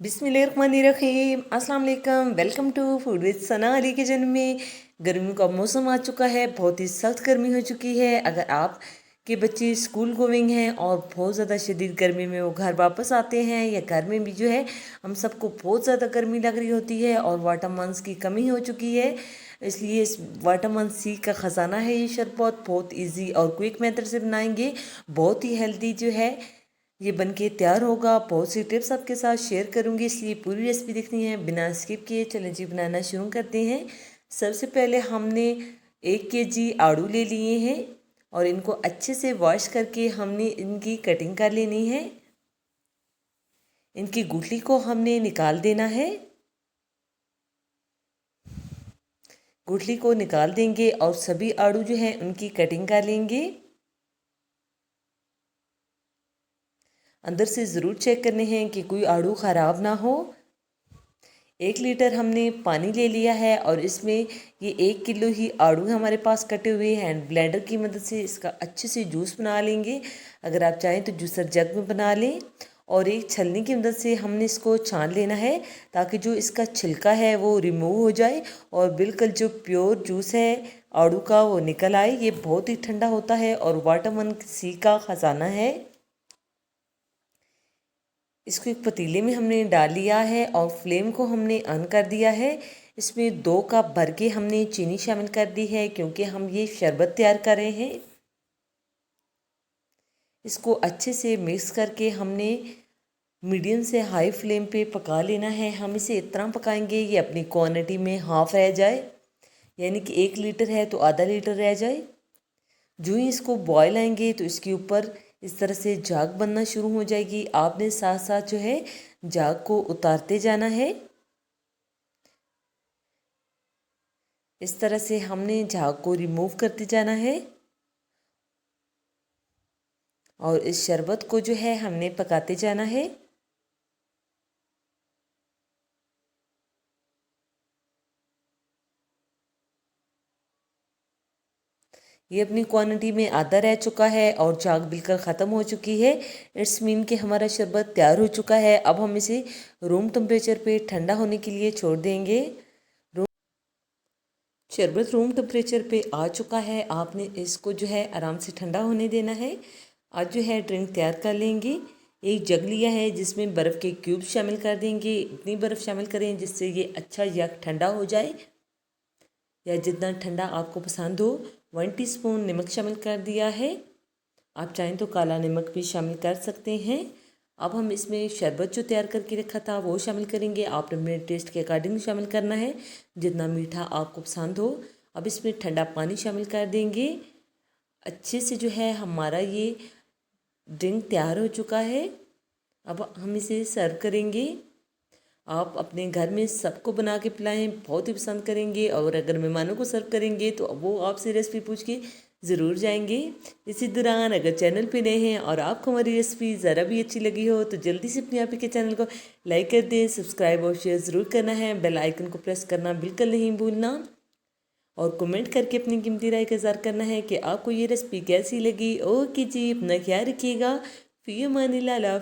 बिस्मिल्लाहिर्रहमानिर्रहीम अस्सलाम वालेकुम। Welcome to food with Sana Ali kitchen में। गर्मियों का मौसम आ चुका है, बहुत ही सख्त गर्मी हो चुकी है। अगर आप के बच्चे स्कूल गोइंग हैं और बहुत ज़्यादा शदीद गर्मी में वो घर वापस आते हैं, या घर में भी जो है हम सबको बहुत ज़्यादा गर्मी लग रही होती है और वाटरमेलन्स की कमी हो चुकी है, इसलिए इस वाटरमेलन सी का ख़जाना है ये शरबत। बहुत इजी और क्विक मेथड से बनाएंगे, बहुत ही हेल्दी जो है ये बनके तैयार होगा। बहुत सी टिप्स आपके साथ शेयर करूंगी, इसलिए पूरी रेसिपी देखनी है बिना स्किप किए। चलें जी बनाना शुरू करते हैं। सबसे पहले हमने 1 kg आड़ू ले लिए हैं और इनको अच्छे से वॉश करके हमने इनकी कटिंग कर लेनी है। इनकी गुठली को हमने निकाल देना है। गुठली को निकाल देंगे और सभी आड़ू जो है उनकी कटिंग कर लेंगे। अंदर से ज़रूर चेक करने हैं कि कोई आड़ू ख़राब ना हो। 1 लीटर हमने पानी ले लिया है और इसमें ये 1 किलो ही आड़ू हमारे पास कटे हुए हैं। हैंड ब्लेंडर की मदद से इसका अच्छे से जूस बना लेंगे। अगर आप चाहें तो जूसर जग में बना लें और एक छलनी की मदद से हमने इसको छान लेना है, ताकि जो इसका छिलका है वो रिमूव हो जाए और बिल्कुल जो प्योर जूस है आड़ू का वो निकल आए। ये बहुत ही ठंडा होता है और वाटरमेलन सी का ख़जाना है। इसको एक पतीले में हमने डाल लिया है और फ्लेम को हमने ऑन कर दिया है। इसमें 2 कप भर के हमने चीनी शामिल कर दी है, क्योंकि हम ये शरबत तैयार कर रहे हैं। इसको अच्छे से मिक्स करके हमने मीडियम से हाई फ्लेम पे पका लेना है। हम इसे इतना पकाएंगे ये अपनी क्वांटिटी में हाफ रह जाए, यानी कि 1 लीटर है तो आधा लीटर रह जाए। जो ही इसको बॉयल आएंगे तो इसके ऊपर इस तरह से झाग बनना शुरू हो जाएगी। आपने साथ साथ जो है झाग को उतारते जाना है। इस तरह से हमने झाग को रिमूव करते जाना है और इस शरबत को जो है हमने पकाते जाना है। ये अपनी क्वांटिटी में आधा रह चुका है और झाग बिल्कुल ख़त्म हो चुकी है। इट्स मीन कि हमारा शरबत तैयार हो चुका है। अब हम इसे रूम टेम्परेचर पे ठंडा होने के लिए छोड़ देंगे। शरबत रूम टेम्परेचर पे आ चुका है। आपने इसको जो है आराम से ठंडा होने देना है। आज जो है ड्रिंक तैयार कर लेंगे। एक जग लिया है जिसमें बर्फ़ के क्यूब शामिल कर देंगे। इतनी बर्फ़ शामिल करें जिससे ये अच्छा जग ठंडा हो जाए, या जितना ठंडा आपको पसंद हो। 1 टीस्पून नमक शामिल कर दिया है। आप चाहें तो काला नमक भी शामिल कर सकते हैं। अब हम इसमें शरबत जो तैयार करके रखा था वो शामिल करेंगे। आपने अपने टेस्ट के अकॉर्डिंग शामिल करना है, जितना मीठा आपको पसंद हो। अब इसमें ठंडा पानी शामिल कर देंगे। अच्छे से जो है हमारा ये ड्रिंक तैयार हो चुका है। अब हम इसे सर्व करेंगे। आप अपने घर में सबको बना के पिलाएं, बहुत ही पसंद करेंगे। और अगर मेहमानों को सर्व करेंगे तो वो आपसे रेसिपी पूछ के ज़रूर जाएंगे। इसी दौरान अगर चैनल पे नए हैं और आपको हमारी रेसिपी ज़रा भी अच्छी लगी हो तो जल्दी से अपने आप ही के चैनल को लाइक कर दें, सब्सक्राइब और शेयर ज़रूर करना है। बेल आइकन को प्रेस करना बिल्कुल नहीं भूलना और कमेंट करके अपनी कीमती राय का इज़हार करना है कि आपको ये रेसिपी कैसी लगी। ओके जी, अपना ख्याल रखिएगा। फ़ी अमानिल्लाह।